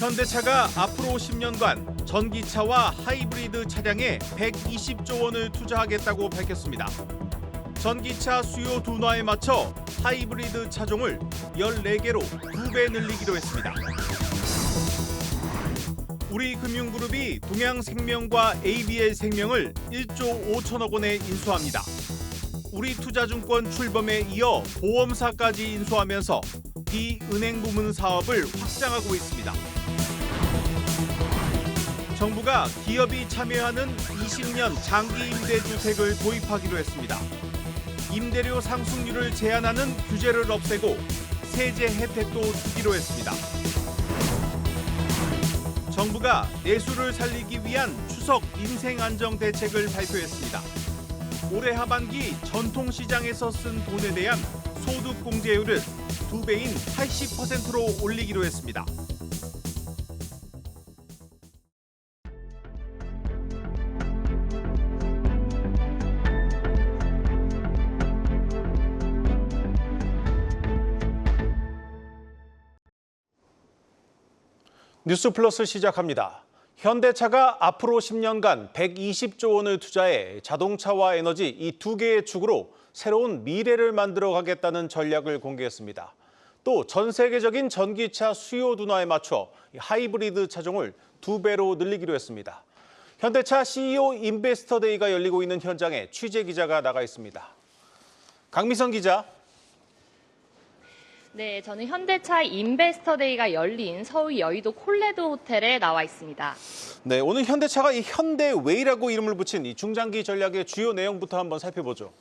현대차가 앞으로 10년간 전기차와 하이브리드 차량에 120조 원을 투자하겠다고 밝혔습니다. 전기차 수요 둔화에 맞춰 하이브리드 차종을 14개로 2배 늘리기로 했습니다. 우리금융그룹이 동양생명과 ABL생명을 1조 5천억 원에 인수합니다. 우리투자증권 출범에 이어 보험사까지 인수하면서 비은행 부문 사업을 확장하고 있습니다. 정부가 기업이 참여하는 20년 장기 임대주택을 도입하기로 했습니다. 임대료 상승률을 제한하는 규제를 없애고 세제 혜택도 주기로 했습니다. 정부가 내수를 살리기 위한 추석 민생안정 대책을 발표했습니다. 올해 하반기 전통시장에서 쓴 돈에 대한 소득공제율을 2배인 80%로 올리기로 했습니다. 뉴스플러스 시작합니다. 현대차가 앞으로 10년간 120조 원을 투자해 자동차와 에너지 이 두 개의 축으로 새로운 미래를 만들어 가겠다는 전략을 공개했습니다. 또 전 세계적인 전기차 수요 둔화에 맞춰 하이브리드 차종을 2배로 늘리기로 했습니다. 현대차 CEO 인베스터 데이가 열리고 있는 현장에 취재 기자가 나가 있습니다. 강미선 기자. 네, 저는 현대차 인베스터 데이가 열린 서울 여의도 콜레도 호텔에 나와 있습니다. 네, 오늘 현대차가 이 현대웨이라고 이름을 붙인 이 중장기 전략의 주요 내용부터 한번 살펴보죠.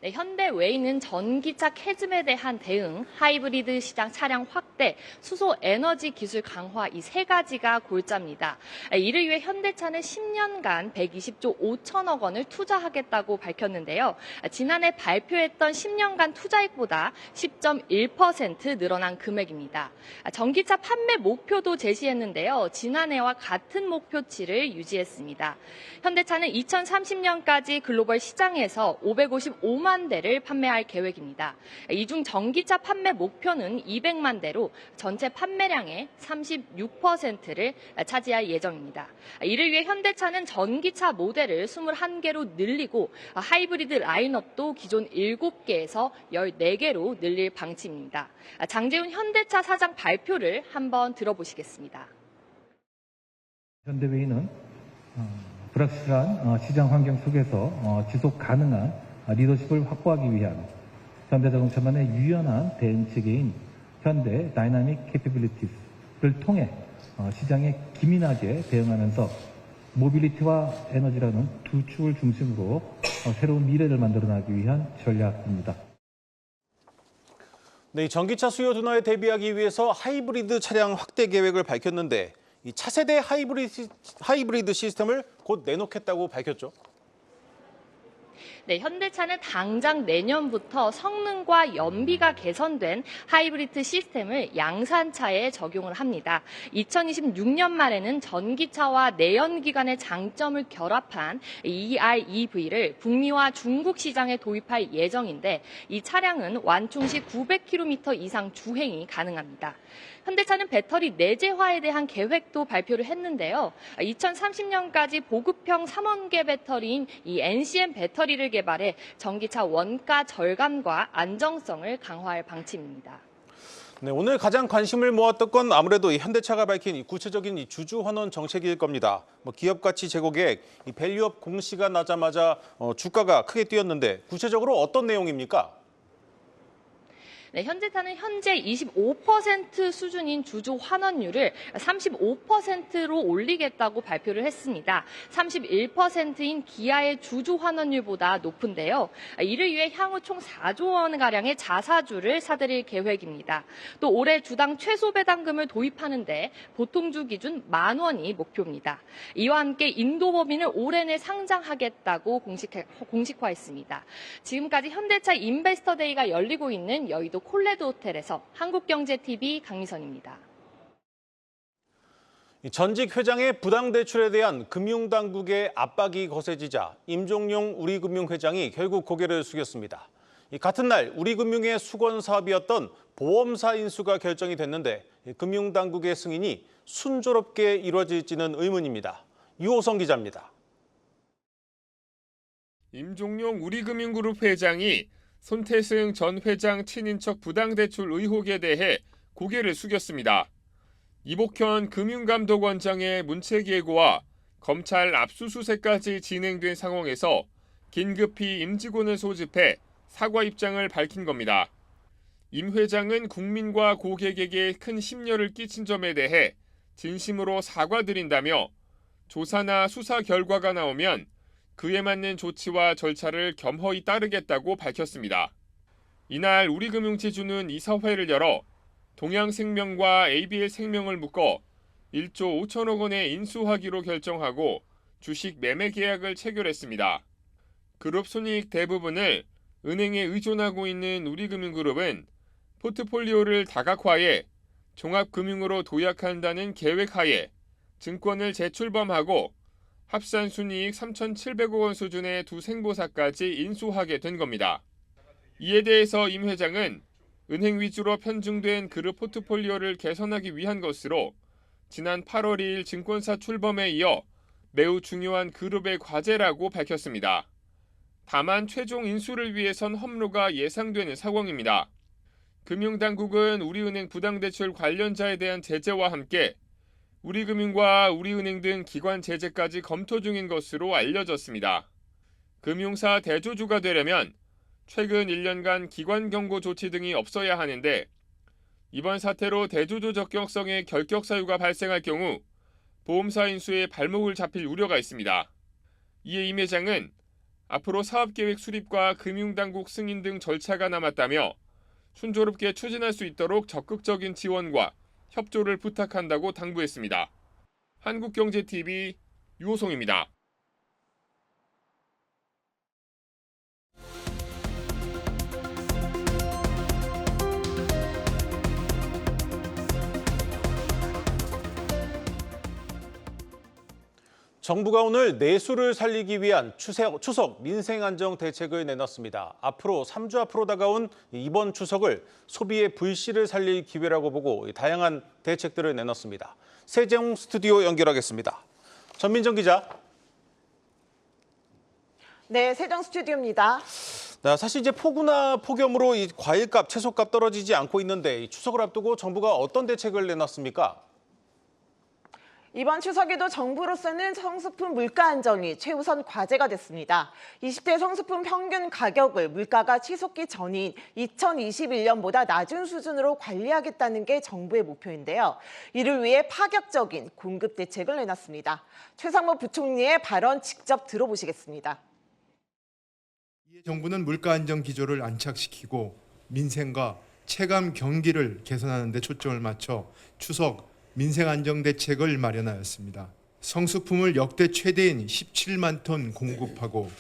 네, 현대웨이는 전기차 캐즘에 대한 대응, 하이브리드 시장 차량 확대, 수소 에너지 기술 강화 이 세 가지가 골자입니다. 이를 위해 현대차는 10년간 120조 5천억 원을 투자하겠다고 밝혔는데요. 지난해 발표했던 10년간 투자액보다 10.1% 늘어난 금액입니다. 전기차 판매 목표도 제시했는데요. 지난해와 같은 목표치를 유지했습니다. 현대차는 2030년까지 글로벌 시장에서 555만 대를 판매할 계획입니다. 이 중 전기차 판매 목표는 200만 대로 전체 판매량의 36%를 차지할 예정입니다. 이를 위해 현대차는 전기차 모델을 21개로 늘리고 하이브리드 라인업도 기존 7개에서 14개로 늘릴 방침입니다. 장재훈 현대차 사장 발표를 한번 들어보시겠습니다. 현대웨이는 불확실한 시장 환경 속에서 지속 가능한 리더십을 확보하기 위한 현대자동차만의 유연한 대응 체계인 현대 다이나믹 캐피빌리티스를 통해 시장에 기민하게 대응하면서 모빌리티와 에너지라는 두 축을 중심으로 새로운 미래를 만들어나기 위한 전략입니다. 네, 전기차 수요 둔화에 대비하기 위해서 하이브리드 차량 확대 계획을 밝혔는데 이 차세대 하이브리드 시스템을 곧 내놓겠다고 밝혔죠. 네, 현대차는 당장 내년부터 성능과 연비가 개선된 하이브리드 시스템을 양산차에 적용을 합니다. 2026년 말에는 전기차와 내연기관의 장점을 결합한 EREV를 북미와 중국 시장에 도입할 예정인데 이 차량은 완충 시 900km 이상 주행이 가능합니다. 현대차는 배터리 내재화에 대한 계획도 발표를 했는데요. 2030년까지 보급형 3원계 배터리인 이 NCM 배터리를 개발해 전기차 원가 절감과 안정성을 강화할 방침입니다. 네, 오늘 가장 관심을 모았던 건 아무래도 이 현대차가 밝힌 이 구체적인 이 주주 환원 정책일 겁니다. 기업 가치 제고 계획, 이 밸류업 공시가 나자마자 주가가 크게 뛰었는데 구체적으로 어떤 내용입니까? 네, 현대차는 현재 25% 수준인 주주 환원율을 35%로 올리겠다고 발표를 했습니다. 31%인 기아의 주주 환원율보다 높은데요. 이를 위해 향후 총 4조 원가량의 자사주를 사들일 계획입니다. 또 올해 주당 최소 배당금을 도입하는데 보통주 기준 10,000원이 목표입니다. 이와 함께 인도법인을 올해 내 상장하겠다고 공식화했습니다. 지금까지 현대차 인베스터 데이가 열리고 있는 여의도 콜레도 호텔에서 한국경제TV 강미선입니다. 전직 회장의 부당대출에 대한 금융당국의 압박이 거세지자 임종용 우리금융회장이 결국 고개를 숙였습니다. 같은 날 우리금융의 수건 사업이었던 보험사 인수가 결정이 됐는데 금융당국의 승인이 순조롭게 이루어질지는 의문입니다. 유호성 기자입니다. 임종용 우리금융그룹 회장이 손태승 전 회장 친인척 부당대출 의혹에 대해 고개를 숙였습니다. 이복현 금융감독원장의 문책 예고와 검찰 압수수색까지 진행된 상황에서 긴급히 임직원을 소집해 사과 입장을 밝힌 겁니다. 임 회장은 국민과 고객에게 큰 심려를 끼친 점에 대해 진심으로 사과드린다며 조사나 수사 결과가 나오면 그에 맞는 조치와 절차를 겸허히 따르겠다고 밝혔습니다. 이날 우리금융지주는 이사회를 열어 동양생명과 ABL생명을 묶어 1조 5천억 원에 인수하기로 결정하고 주식 매매 계약을 체결했습니다. 그룹 손익 대부분을 은행에 의존하고 있는 우리금융그룹은 포트폴리오를 다각화해 종합금융으로 도약한다는 계획하에 증권을 재출범하고 합산 순이익 3,700억 원 수준의 두 생보사까지 인수하게 된 겁니다. 이에 대해서 임 회장은 은행 위주로 편중된 그룹 포트폴리오를 개선하기 위한 것으로 지난 8월 2일 증권사 출범에 이어 매우 중요한 그룹의 과제라고 밝혔습니다. 다만 최종 인수를 위해선 험로가 예상되는 상황입니다. 금융당국은 우리은행 부당대출 관련자에 대한 제재와 함께 우리금융과 우리은행 등 기관 제재까지 검토 중인 것으로 알려졌습니다. 금융사 대주주가 되려면 최근 1년간 기관 경고 조치 등이 없어야 하는데 이번 사태로 대주주 적격성의 결격 사유가 발생할 경우 보험사 인수에 발목을 잡힐 우려가 있습니다. 이에 임 회장은 앞으로 사업계획 수립과 금융당국 승인 등 절차가 남았다며 순조롭게 추진할 수 있도록 적극적인 지원과 협조를 부탁한다고 당부했습니다. 한국경제TV 유호성입니다. 정부가 오늘 내수를 살리기 위한 추석 민생안정 대책을 내놨습니다. 앞으로 3주 앞으로 다가온 이번 추석을 소비의 불씨를 살릴 기회라고 보고 다양한 대책들을 내놨습니다. 세종 스튜디오 연결하겠습니다. 전민정 기자. 네, 세종 스튜디오입니다. 사실 이제 폭우나 폭염으로 이 과일값, 채소값 떨어지지 않고 있는데 추석을 앞두고 정부가 어떤 대책을 내놨습니까? 이번 추석에도 정부로서는 성수품 물가 안정이 최우선 과제가 됐습니다. 20대 성수품 평균 가격을 물가가 치솟기 전인 2021년보다 낮은 수준으로 관리하겠다는 게 정부의 목표인데요. 이를 위해 파격적인 공급 대책을 내놨습니다. 최상무 부총리의 발언 직접 들어보시겠습니다. 정부는 물가 안정 기조를 안착시키고 민생과 체감 경기를 개선하는 데 초점을 맞춰 추석 민생 안정 대책을 마련하였습니다. 성수품을 역대 최대인 17만 톤 공급하고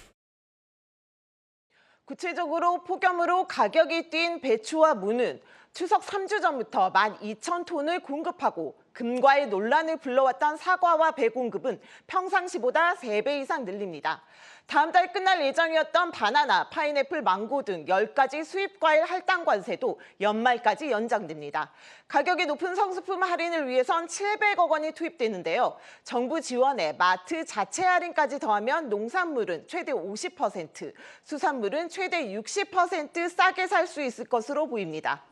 구체적으로 폭염으로 가격이 뛴 배추와 무는 추석 3주 전부터 12,000톤을 공급하고 금과의 논란을 불러왔던 사과와 배 공급은 평상시보다 3배 이상 늘립니다. 다음 달 끝날 예정이었던 바나나, 파인애플, 망고 등 10가지 수입과일 할당 관세도 연말까지 연장됩니다. 가격이 높은 성수품 할인을 위해선 700억 원이 투입되는데요. 정부 지원에 마트 자체 할인까지 더하면 농산물은 최대 50%, 수산물은 최대 60% 싸게 살 수 있을 것으로 보입니다.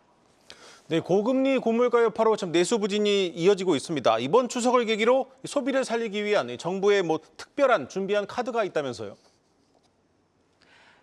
네, 고금리 고물가 여파로 참 내수 부진이 이어지고 있습니다. 이번 추석을 계기로 소비를 살리기 위한 정부의 특별한 준비한 카드가 있다면서요?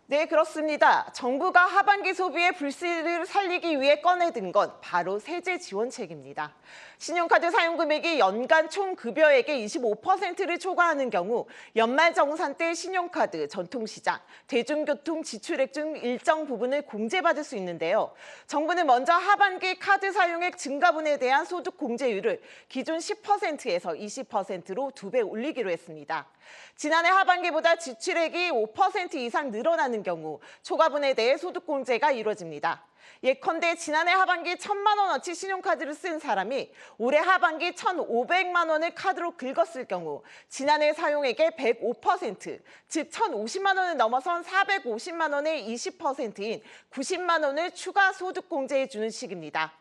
네, 그렇습니다. 정부가 하반기 소비의 불씨를 살리기 위해 꺼내든 건 바로 세제 지원책입니다. 신용카드 사용 금액이 연간 총 급여액의 25%를 초과하는 경우 연말정산 때 신용카드, 전통시장, 대중교통 지출액 중 일정 부분을 공제받을 수 있는데요. 정부는 먼저 하반기 카드 사용액 증가분에 대한 소득 공제율을 기존 10%에서 20%로 2배 올리기로 했습니다. 지난해 하반기보다 지출액이 5% 이상 늘어나는 경우 초과분에 대해 소득공제가 이루어집니다. 예컨대 지난해 하반기 1,000만 원어치 신용카드를 쓴 사람이 올해 하반기 1,500만 원을 카드로 긁었을 경우 지난해 사용액의 105%, 즉 1,050만 원을 넘어선 450만 원의 20%인 90만 원을 추가 소득공제해 주는 식입니다.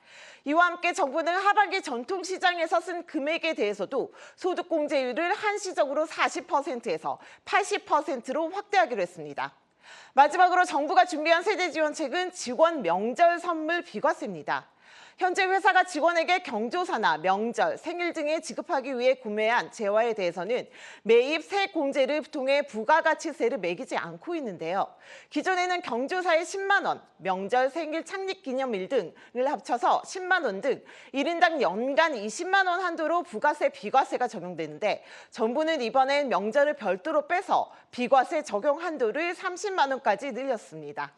이와 함께 정부는 하반기 전통시장에서 쓴 금액에 대해서도 소득공제율을 한시적으로 40%에서 80%로 확대하기로 했습니다. 마지막으로 정부가 준비한 세대지원책은 직원 명절 선물 비과세입니다. 현재 회사가 직원에게 경조사나 명절, 생일 등에 지급하기 위해 구매한 재화에 대해서는 매입 세공제를 통해 부가가치세를 매기지 않고 있는데요. 기존에는 경조사에 10만 원, 명절, 생일, 창립기념일 등을 합쳐서 10만 원 등 1인당 연간 20만 원 한도로 부가세, 비과세가 적용되는데 정부는 이번엔 명절을 별도로 빼서 비과세 적용 한도를 30만 원까지 늘렸습니다.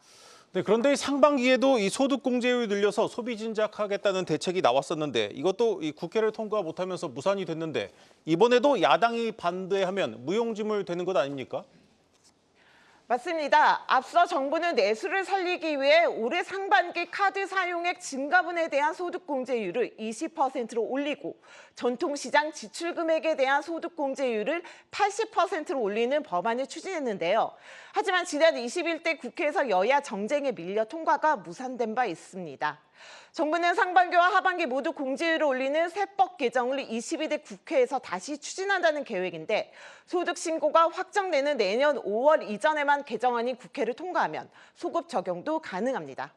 네, 그런데 상반기에도 이 소득공제율 늘려서 소비 진작하겠다는 대책이 나왔었는데 이것도 이 국회를 통과 못하면서 무산이 됐는데 이번에도 야당이 반대하면 무용지물 되는 것 아닙니까? 맞습니다. 앞서 정부는 내수를 살리기 위해 올해 상반기 카드 사용액 증가분에 대한 소득공제율을 20%로 올리고 전통시장 지출금액에 대한 소득공제율을 80%로 올리는 법안을 추진했는데요. 하지만 지난 21대 국회에서 여야 정쟁에 밀려 통과가 무산된 바 있습니다. 정부는 상반기와 하반기 모두 공제율을 올리는 세법 개정을 22대 국회에서 다시 추진한다는 계획인데 소득신고가 확정되는 내년 5월 이전에만 개정안이 국회를 통과하면 소급 적용도 가능합니다.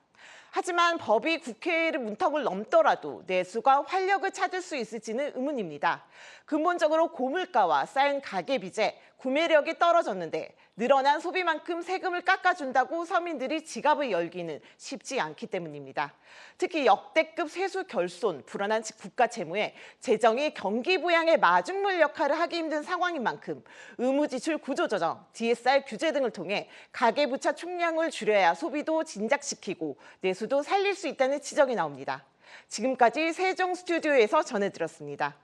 하지만 법이 국회의 문턱을 넘더라도 내수가 활력을 찾을 수 있을지는 의문입니다. 근본적으로 고물가와 쌓인 가계비제, 구매력이 떨어졌는데 늘어난 소비만큼 세금을 깎아준다고 서민들이 지갑을 열기는 쉽지 않기 때문입니다. 특히 역대급 세수 결손, 불안한 국가 채무에 재정이 경기 부양의 마중물 역할을 하기 힘든 상황인 만큼 의무지출 구조조정, DSR 규제 등을 통해 가계부채 총량을 줄여야 소비도 진작시키고 내수도 살릴 수 있다는 지적이 나옵니다. 지금까지 세종 스튜디오에서 전해드렸습니다.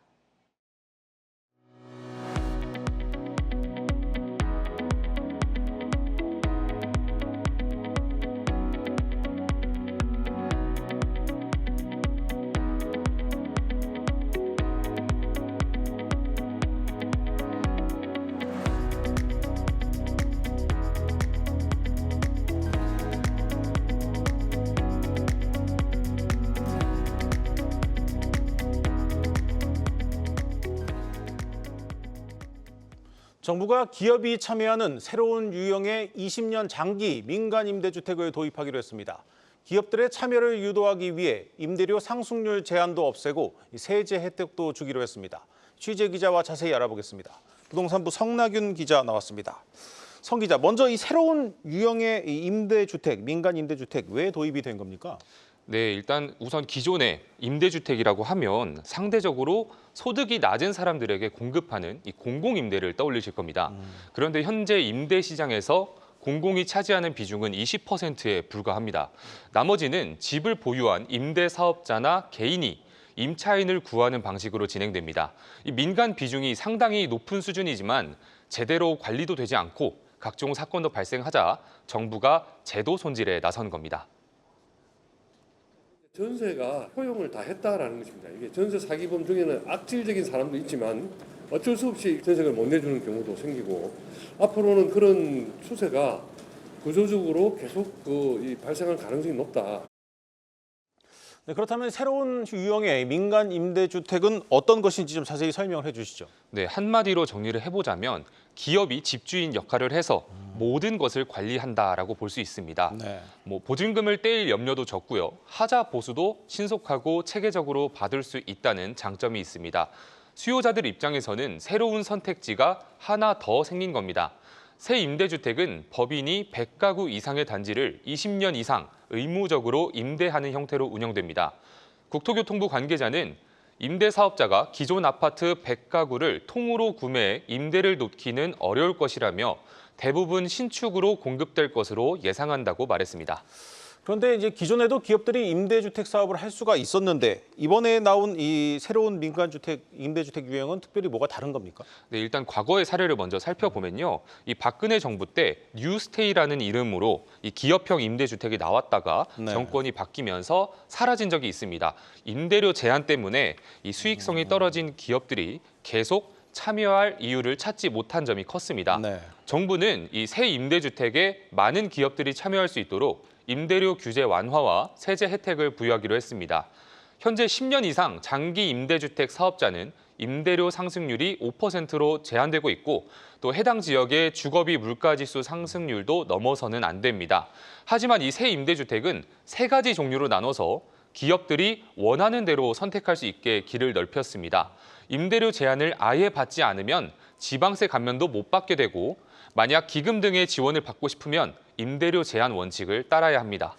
정부가 기업이 참여하는 새로운 유형의 20년 장기 민간 임대주택을 도입하기로 했습니다. 기업들의 참여를 유도하기 위해 임대료 상승률 제한도 없애고 세제 혜택도 주기로 했습니다. 취재 기자와 자세히 알아보겠습니다. 부동산부 성나균 기자 나왔습니다. 성 기자, 먼저 이 새로운 유형의 임대주택, 민간 임대주택 왜 도입이 된 겁니까? 네, 일단 우선 기존의 임대주택이라고 하면 상대적으로 소득이 낮은 사람들에게 공급하는 이 공공임대를 떠올리실 겁니다. 그런데 현재 임대 시장에서 공공이 차지하는 비중은 20%에 불과합니다. 나머지는 집을 보유한 임대사업자나 개인이 임차인을 구하는 방식으로 진행됩니다. 이 민간 비중이 상당히 높은 수준이지만 제대로 관리도 되지 않고 각종 사건도 발생하자 정부가 제도 손질에 나선 겁니다. 전세가 효용을 다 했다라는 것입니다. 이게 전세 사기범 중에는 악질적인 사람도 있지만 어쩔 수 없이 전세를 못 내주는 경우도 생기고 앞으로는 그런 추세가 구조적으로 계속 발생할 가능성이 높다. 네, 그렇다면 새로운 유형의 민간 임대주택은 어떤 것인지 좀 자세히 설명을 해주시죠. 네, 한마디로 정리를 해보자면 기업이 집주인 역할을 해서 모든 것을 관리한다라고 볼 수 있습니다. 네. 보증금을 떼일 염려도 적고요. 하자 보수도 신속하고 체계적으로 받을 수 있다는 장점이 있습니다. 수요자들 입장에서는 새로운 선택지가 하나 더 생긴 겁니다. 새 임대주택은 법인이 100가구 이상의 단지를 20년 이상 의무적으로 임대하는 형태로 운영됩니다. 국토교통부 관계자는 임대사업자가 기존 아파트 100가구를 통으로 구매해 임대를 놓기는 어려울 것이라며 대부분 신축으로 공급될 것으로 예상한다고 말했습니다. 그런데 이제 기존에도 기업들이 임대주택 사업을 할 수가 있었는데 이번에 나온 이 새로운 민간주택, 임대주택 유형은 특별히 뭐가 다른 겁니까? 네, 일단 과거의 사례를 먼저 살펴보면요. 이 박근혜 정부 때 뉴스테이라는 이름으로 이 기업형 임대주택이 나왔다가 네. 정권이 바뀌면서 사라진 적이 있습니다. 임대료 제한 때문에 이 수익성이 떨어진 기업들이 계속 참여할 이유를 찾지 못한 점이 컸습니다. 네. 정부는 이 새 임대주택에 많은 기업들이 참여할 수 있도록 임대료 규제 완화와 세제 혜택을 부여하기로 했습니다. 현재 10년 이상 장기 임대주택 사업자는 임대료 상승률이 5%로 제한되고 있고 또 해당 지역의 주거비 물가지수 상승률도 넘어서는 안 됩니다. 하지만 이 새 임대주택은 3가지 종류로 나눠서 기업들이 원하는 대로 선택할 수 있게 길을 넓혔습니다. 임대료 제한을 아예 받지 않으면 지방세 감면도 못 받게 되고 만약 기금 등의 지원을 받고 싶으면 임대료 제한 원칙을 따라야 합니다.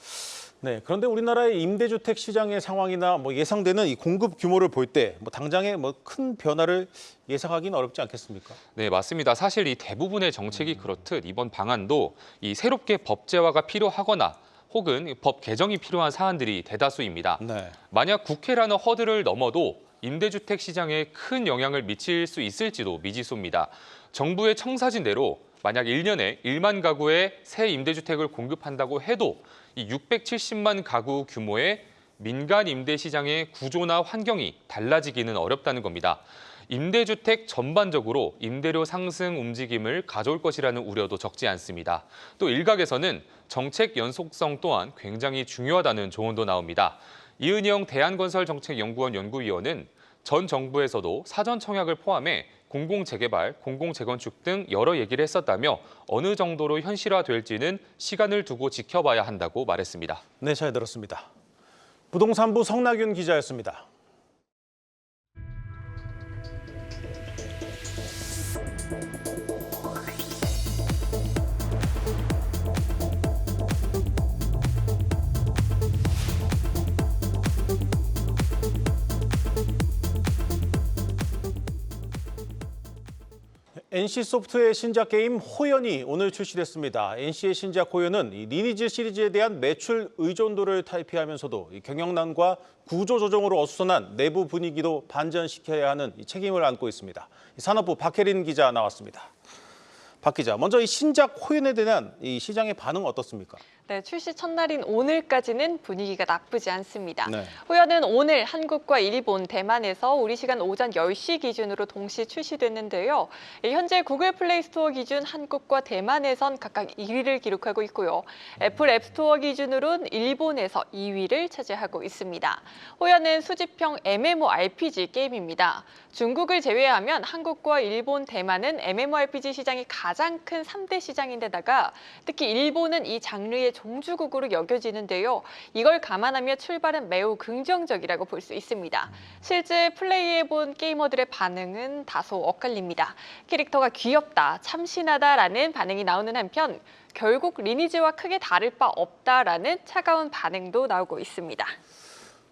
네, 그런데 우리나라의 임대주택 시장의 상황이나 뭐 예상되는 이 공급 규모를 볼 때 뭐 당장의 뭐 큰 변화를 예상하기는 어렵지 않겠습니까? 네, 맞습니다. 사실 이 대부분의 정책이 그렇듯 이번 방안도 이 새롭게 법제화가 필요하거나 혹은 법 개정이 필요한 사안들이 대다수입니다. 네. 만약 국회라는 허들을 넘어도 임대주택 시장에 큰 영향을 미칠 수 있을지도 미지수입니다. 정부의 청사진대로 만약 1년에 1만 가구의 새 임대주택을 공급한다고 해도 이 670만 가구 규모의 민간 임대 시장의 구조나 환경이 달라지기는 어렵다는 겁니다. 임대주택 전반적으로 임대료 상승 움직임을 가져올 것이라는 우려도 적지 않습니다. 또 일각에서는 정책 연속성 또한 굉장히 중요하다는 조언도 나옵니다. 이은영 대한건설정책연구원 연구위원은 전 정부에서도 사전 청약을 포함해 공공재개발, 공공재건축 등 여러 얘기를 했었다며 어느 정도로 현실화될지는 시간을 두고 지켜봐야 한다고 말했습니다. 네, 잘 들었습니다. 부동산부 성나균 기자였습니다. NC소프트의 신작 게임 호연이 오늘 출시됐습니다. NC의 신작 호연은 이 리니지 시리즈에 대한 매출 의존도를 탈피하면서도 이 경영난과 구조 조정으로 어수선한 내부 분위기도 반전시켜야 하는 이 책임을 안고 있습니다. 산업부 박혜린 기자 나왔습니다. 박 기자, 먼저 이 신작 호연에 대한 이 시장의 반응 어떻습니까? 네, 출시 첫날인 오늘까지는 분위기가 나쁘지 않습니다. 네. 호연은 오늘 한국과 일본, 대만에서 우리 시간 오전 10시 기준으로 동시 출시됐는데요. 현재 구글 플레이 스토어 기준 한국과 대만에선 각각 1위를 기록하고 있고요. 애플 앱스토어 기준으로는 일본에서 2위를 차지하고 있습니다. 호연은 수집형 MMORPG 게임입니다. 중국을 제외하면 한국과 일본, 대만은 MMORPG 시장이 가장 큰 3대 시장인데다가 특히 일본은 이 장르의 종주국으로 여겨지는데요. 이걸 감안하면 출발은 매우 긍정적이라고 볼 수 있습니다. 실제 플레이해본 게이머들의 반응은 다소 엇갈립니다. 캐릭터가 귀엽다, 참신하다라는 반응이 나오는 한편 결국 리니지와 크게 다를 바 없다라는 차가운 반응도 나오고 있습니다.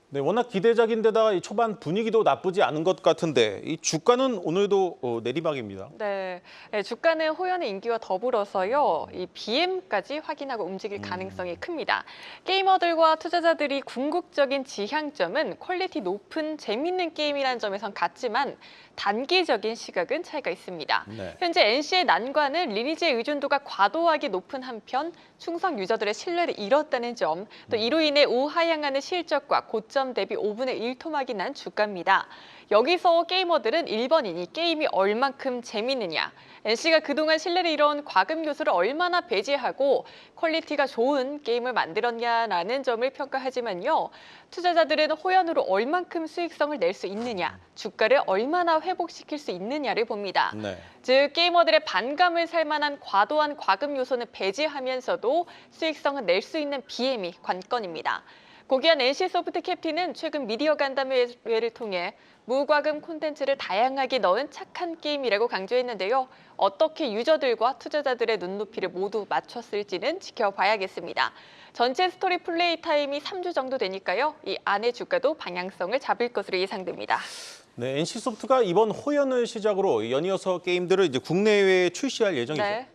네, 워낙 기대작인데다가 이 초반 분위기도 나쁘지 않은 것 같은데 이 주가는 오늘도 내리막입니다. 네, 주가는 호연의 인기와 더불어서요, 이 BM까지 확인하고 움직일 가능성이 큽니다. 게이머들과 투자자들이 궁극적인 지향점은 퀄리티 높은 재밌는 게임이라는 점에선 같지만 단기적인 시각은 차이가 있습니다. 네. 현재 NC의 난관은 리니지의 의존도가 과도하게 높은 한편 충성 유저들의 신뢰를 잃었다는 점, 또 이로 인해 우하향하는 실적과 고점 대비 5분의 1 토막이 난 주가입니다. 여기서 게이머들은 1번이니 게임이 얼만큼 재밌느냐, NC가 그동안 신뢰를 잃어온 과금 요소를 얼마나 배제하고 퀄리티가 좋은 게임을 만들었냐라는 점을 평가하지만요. 투자자들은 호연으로 얼만큼 수익성을 낼 수 있느냐, 주가를 얼마나 회복시킬 수 있느냐를 봅니다. 네. 즉 게이머들의 반감을 살 만한 과도한 과금 요소는 배제하면서도 수익성을 낼 수 있는 BM이 관건입니다. 고기한 NC소프트 캡틴은 최근 미디어 간담회를 통해 무과금 콘텐츠를 다양하게 넣은 착한 게임이라고 강조했는데요. 어떻게 유저들과 투자자들의 눈높이를 모두 맞췄을지는 지켜봐야겠습니다. 전체 스토리 플레이 타임이 3주 정도 되니까요. 이 안의 주가도 방향성을 잡을 것으로 예상됩니다. 네, NC소프트가 이번 호연을 시작으로 연이어서 게임들을 이제 국내외에 출시할 예정이죠. 네.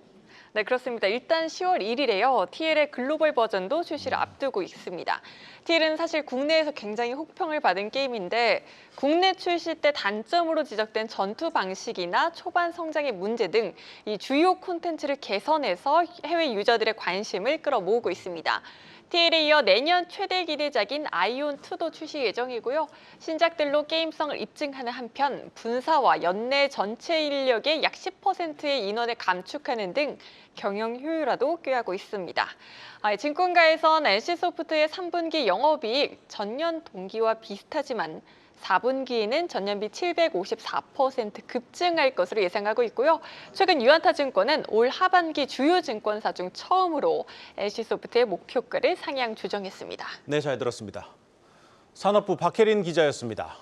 네, 그렇습니다. 일단 10월 1일에요. TL의 글로벌 버전도 출시를 앞두고 있습니다. TL은 사실 국내에서 굉장히 호평을 받은 게임인데 국내 출시 때 단점으로 지적된 전투 방식이나 초반 성장의 문제 등 이 주요 콘텐츠를 개선해서 해외 유저들의 관심을 끌어모으고 있습니다. TL에 이어 내년 최대 기대작인 아이온2도 출시 예정이고요. 신작들로 게임성을 입증하는 한편 분사와 연내 전체 인력의 약 10%의 인원을 감축하는 등 경영 효율화도 꾀하고 있습니다. 증권가에선 NC소프트의 3분기 영업이익 전년 동기와 비슷하지만 4분기에는 전년비 754% 급증할 것으로 예상하고 있고요. 최근 유안타증권은 올 하반기 주요 증권사 중 처음으로 NC소프트의 목표가를 상향 조정했습니다. 네, 잘 들었습니다. 산업부 박혜린 기자였습니다.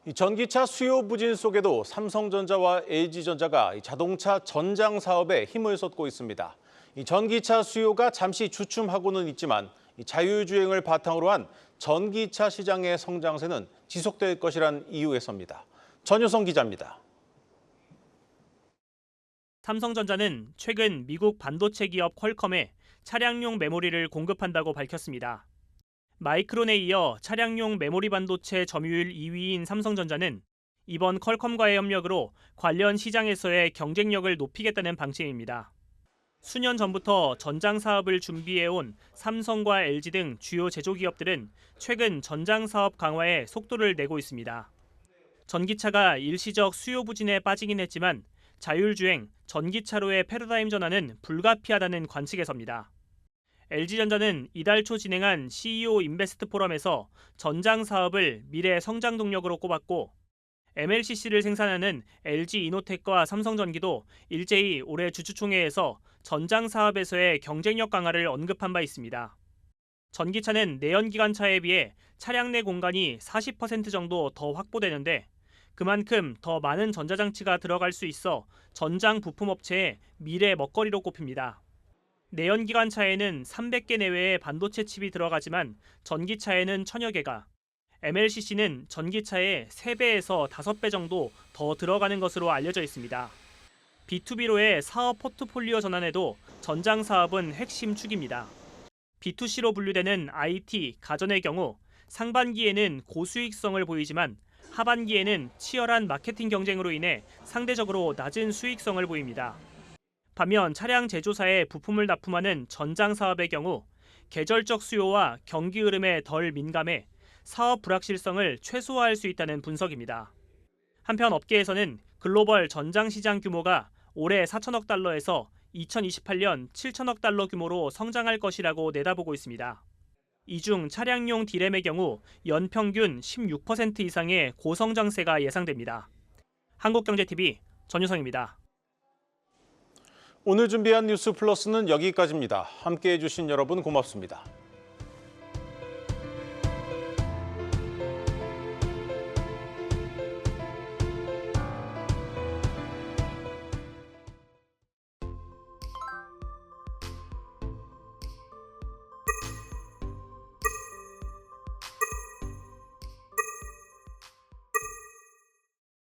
이 전기차 수요 부진 속에도 삼성전자와 LG전자가 자동차 전장 사업에 힘을 쏟고 있습니다. 이 전기차 수요가 잠시 주춤하고는 있지만 자율주행을 바탕으로 한 전기차 시장의 성장세는 지속될 것이란 이유에서입니다. 전효성 기자입니다. 삼성전자는 최근 미국 반도체 기업 퀄컴에 차량용 메모리를 공급한다고 밝혔습니다. 마이크론에 이어 차량용 메모리 반도체 점유율 2위인 삼성전자는 이번 퀄컴과의 협력으로 관련 시장에서의 경쟁력을 높이겠다는 방침입니다. 수년 전부터 전장 사업을 준비해온 삼성과 LG 등 주요 제조기업들은 최근 전장 사업 강화에 속도를 내고 있습니다. 전기차가 일시적 수요 부진에 빠지긴 했지만 자율주행, 전기차로의 패러다임 전환은 불가피하다는 관측에서입니다. LG전자는 이달 초 진행한 CEO 인베스트 포럼에서 전장 사업을 미래 성장 동력으로 꼽았고 MLCC를 생산하는 LG이노텍과 삼성전기도 일제히 올해 주주총회에서 전장 사업에서의 경쟁력 강화를 언급한 바 있습니다. 전기차는 내연기관차에 비해 차량 내 공간이 40% 정도 더 확보되는데 그만큼 더 많은 전자장치가 들어갈 수 있어 전장 부품업체의 미래 먹거리로 꼽힙니다. 내연기관차에는 300개 내외의 반도체 칩이 들어가지만 전기차에는 1000여 개가, MLCC는 전기차의 3배에서 5배 정도 더 들어가는 것으로 알려져 있습니다. B2B로의 사업 포트폴리오 전환에도 전장 사업은 핵심 축입니다. B2C로 분류되는 IT, 가전의 경우 상반기에는 고수익성을 보이지만 하반기에는 치열한 마케팅 경쟁으로 인해 상대적으로 낮은 수익성을 보입니다. 반면 차량 제조사에 부품을 납품하는 전장 사업의 경우 계절적 수요와 경기 흐름에 덜 민감해 사업 불확실성을 최소화할 수 있다는 분석입니다. 한편 업계에서는 글로벌 전장 시장 규모가 올해 4천억 달러에서 2028년 7천억 달러 규모로 성장할 것이라고 내다보고 있습니다. 이 중 차량용 디램의 경우 연평균 16% 이상의 고성장세가 예상됩니다. 한국경제TV 전유성입니다. 오늘 준비한 뉴스 플러스는 여기까지입니다. 함께해 주신 여러분 고맙습니다.